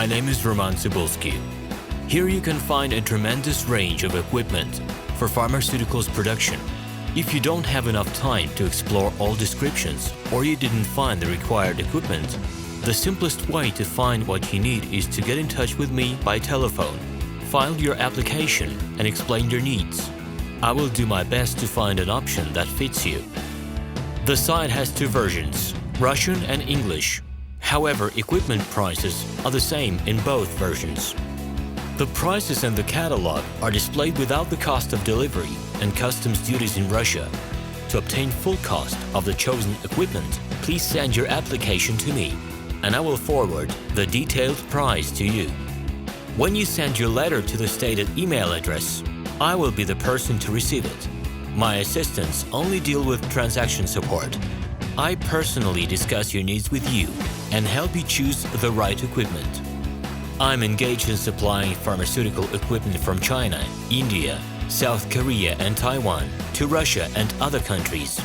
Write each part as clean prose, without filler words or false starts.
My name is RomanTsibulsky. Here you can find a tremendous range of equipment for pharmaceuticals production. If you don't have enough time to explore all descriptions or you didn't find the required equipment, the simplest way to find what you need is to get in touch with me by telephone, file your application and explain your needs. I will do my best to find an option that fits you. The site has two versions, Russian and English. However, equipment prices are the same in both versions. The prices and the catalog are displayed without the cost of delivery and customs duties in Russia. To obtain full cost of the chosen equipment, please send your application to me, and I will forward the detailed price to you. When you send your letter to the stated email address, I will be the person to receive it. My assistants only deal with transaction support. I personally discuss your needs with you and help you choose the right equipment. I'm engaged in supplying pharmaceutical equipment from China, India, South Korea and Taiwan to Russia and other countries.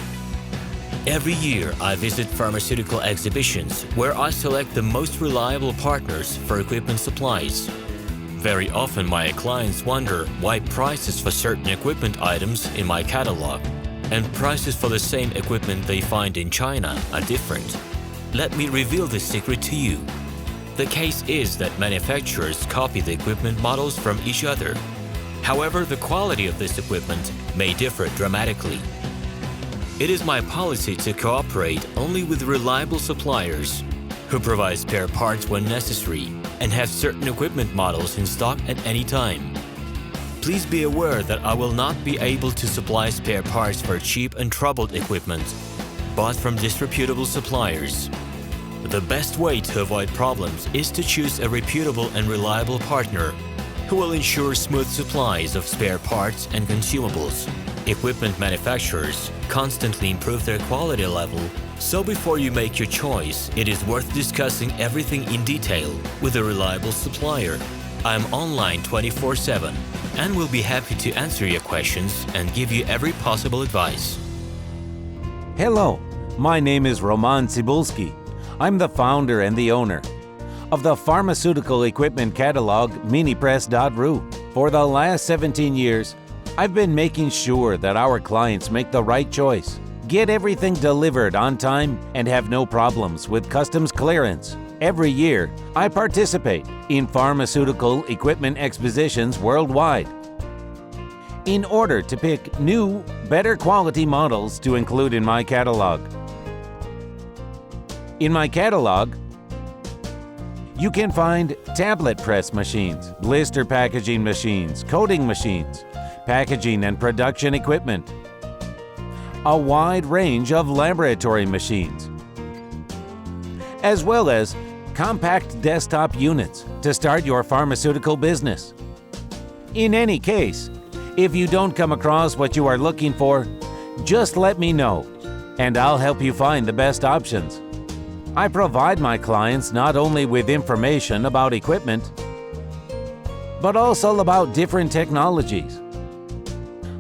Every year I visit pharmaceutical exhibitions where I select the most reliable partners for equipment supplies. Very often my clients wonder why prices for certain equipment items in my catalog and prices for the same equipment they find in China are different. Let me reveal this secret to you. The case is that manufacturers copy the equipment models from each other. However, the quality of this equipment may differ dramatically. It is my policy to cooperate only with reliable suppliers who provide spare parts when necessary and have certain equipment models in stock at any time. Please be aware that I will not be able to supply spare parts for cheap and troubled equipment bought from disreputable suppliers. The best way to avoid problems is to choose a reputable and reliable partner who will ensure smooth supplies of spare parts and consumables. Equipment manufacturers constantly improve their quality level, so before you make your choice, it is worth discussing everything in detail with a reliable supplier. I'm online 24/7 and will be happy to answer your questions and give you every possible advice. Hello, my name is RomanTsibulsky. I'm the founder and the owner of the pharmaceutical equipment catalog Minipress.ru. For the last 17 years, I've been making sure that our clients make the right choice, get everything delivered on time, and have no problems with customs clearance. Every year, I participate in pharmaceutical equipment expositions worldwide in order to pick new, better quality models to include in my catalog. In my catalog, you can find tablet press machines, blister packaging machines, coating machines, packaging and production equipment, a wide range of laboratory machines, as well as compact desktop units to start your pharmaceutical business. In any case, if you don't come across what you are looking for, just let me know, and I'll help you find the best options. I provide my clients not only with information about equipment, but also about different technologies.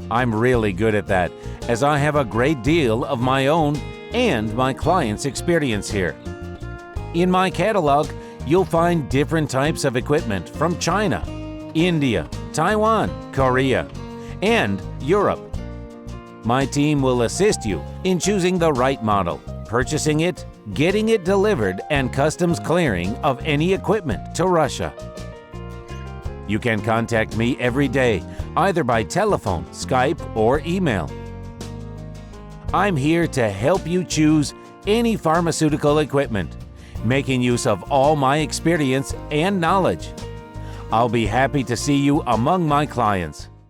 I'm really good at that, as I have a great deal of my own and my clients' experience here. In my catalog, you'll find different types of equipment from China, India, Taiwan, Korea, and Europe. My team will assist you in choosing the right model, purchasing it, getting it delivered, and customs clearing of any equipment to Russia. You can contact me every day, either by telephone, Skype, or email. I'm here to help you choose any pharmaceutical equipment, making use of all my experience and knowledge. I'll be happy to see you among my clients.